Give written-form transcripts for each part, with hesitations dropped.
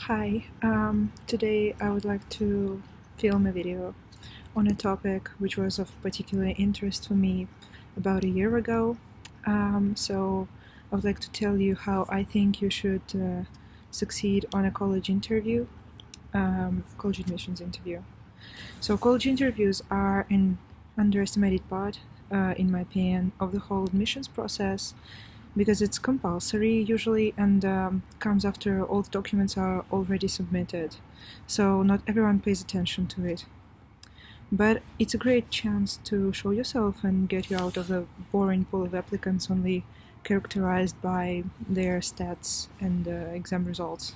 Hi, today I would like to film a video on a topic which was of particular interest for me about a year ago. So I would like to tell you how I think you should succeed on a college interview, college admissions interview. So college interviews are an underestimated part, in my opinion, of the whole admissions process because it's compulsory usually and comes after all the documents are already submitted. So not everyone pays attention to it. But it's a great chance to show yourself and get you out of the boring pool of applicants only characterized by their stats and exam results.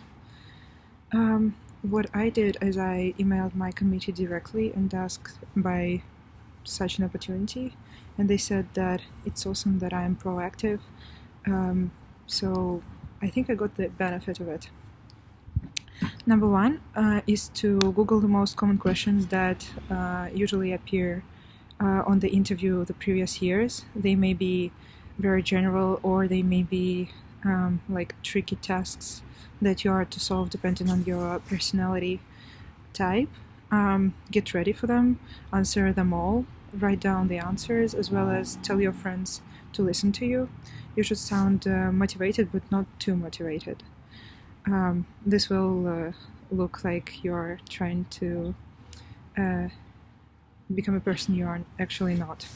What I did is I emailed my committee directly and asked by such an opportunity, and they said that it's awesome that I am proactive. So I think I got the benefit of it. Number one is to Google the most common questions that usually appear on the interview the previous years. They may be very general or they may be like tricky tasks that you are to solve depending on your personality type. Get ready for them, answer them all, write down the answers, as well as tell your friends to listen to you. You should sound motivated, but not too motivated. This will look like you're trying to become a person you are actually not.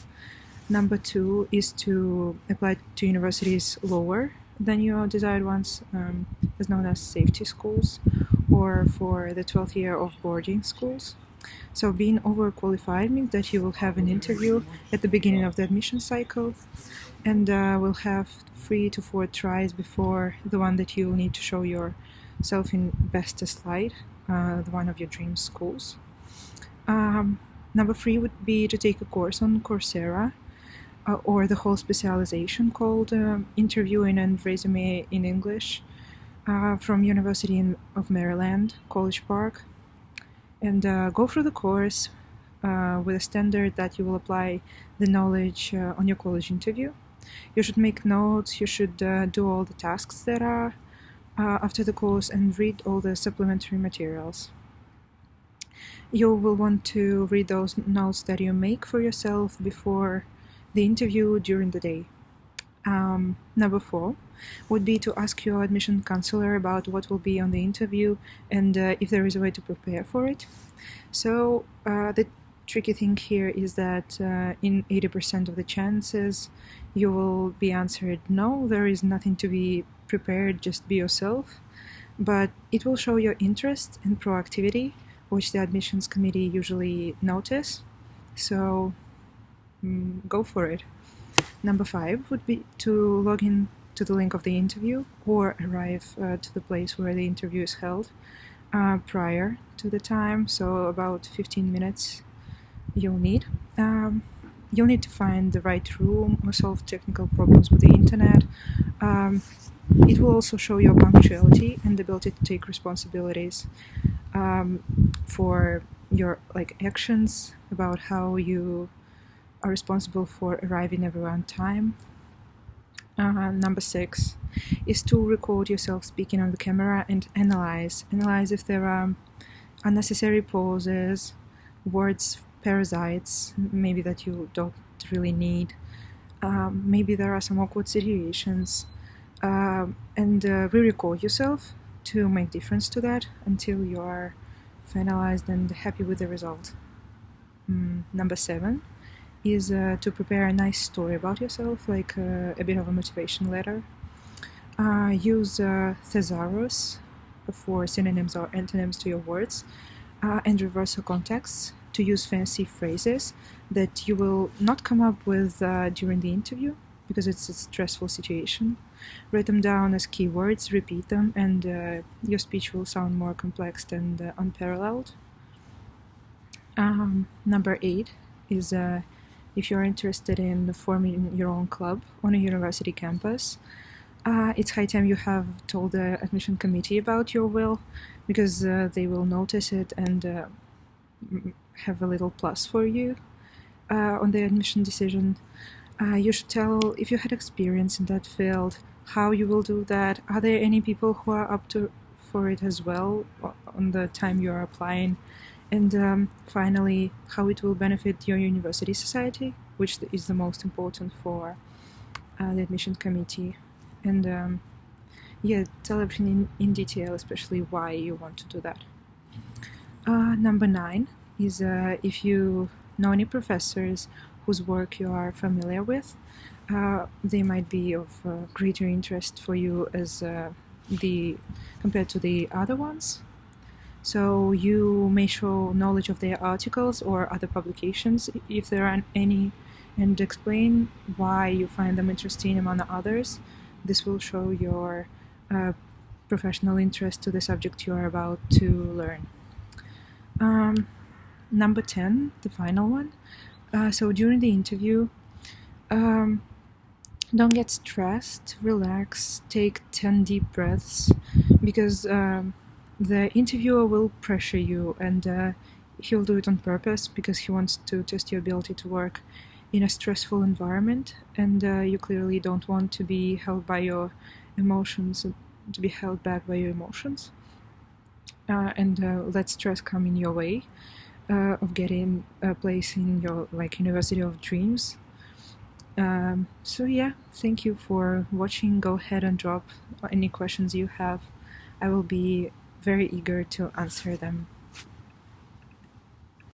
Number two is to apply to universities lower than your desired ones, as known as safety schools, or for the 12th year of boarding schools. So being overqualified means that you will have an interview at the beginning of the admission cycle and will have 3 to 4 tries before the one that you need to show yourself in bestest light, the one of your dream schools. Number 3 would be to take a course on Coursera or the whole specialization called Interviewing and Resume in English from University of Maryland, College Park. And go through the course with a standard that you will apply the knowledge on your college interview. You should make notes, you should do all the tasks that are after the course and read all the supplementary materials. You will want to read those notes that you make for yourself before the interview during the day. Number 4 would be to ask your admission counselor about what will be on the interview and if there is a way to prepare for it. So the tricky thing here is that in 80% of the chances you will be answered no, there is nothing to be prepared, just be yourself. But it will show your interest and proactivity, which the admissions committee usually notice. So go for it. Number 5 would be to log in to the link of the interview or arrive to the place where the interview is held prior to the time, so about 15 minutes you'll need. You'll need to find the right room or solve technical problems with the internet. It will also show your punctuality and ability to take responsibilities for your actions, about how you are responsible for arriving everywhere on time. Number 6 is to record yourself speaking on the camera and analyze if there are unnecessary pauses, words parasites, maybe that you don't really need. Maybe there are some awkward situations, and re-record yourself to make difference to that until you are finalized and happy with the result. Number 7 is to prepare a nice story about yourself, like a bit of a motivation letter. Use thesaurus for synonyms or antonyms to your words, and reversal contexts to use fancy phrases that you will not come up with during the interview because it's a stressful situation. Write them down as keywords, repeat them, and your speech will sound more complex and unparalleled. Number 8 is if you're interested in forming your own club on a university campus, it's high time you have told the admission committee about your will, because they will notice it and have a little plus for you on the admission decision. You should tell if you had experience in that field, how you will do that. Are there any people who are up for it as well on the time you're applying. And finally, how it will benefit your university society, which is the most important for the admission committee. And yeah, tell everything in detail, especially why you want to do that. Number 9 is if you know any professors whose work you are familiar with, they might be of greater interest for you as compared to the other ones. So you may show knowledge of their articles or other publications if there are any, and explain why you find them interesting among others. This will show your professional interest to the subject you are about to learn. Number 10, the final one. So during the interview, don't get stressed, relax, take 10 deep breaths, because the interviewer will pressure you, and he'll do it on purpose because he wants to test your ability to work in a stressful environment, and you clearly don't want to be held by your emotions, to be held back by your emotions, and let stress come in your way of getting a place in your university of dreams. So yeah, thank you for watching. Go ahead and drop any questions you have. I will be very eager to answer them.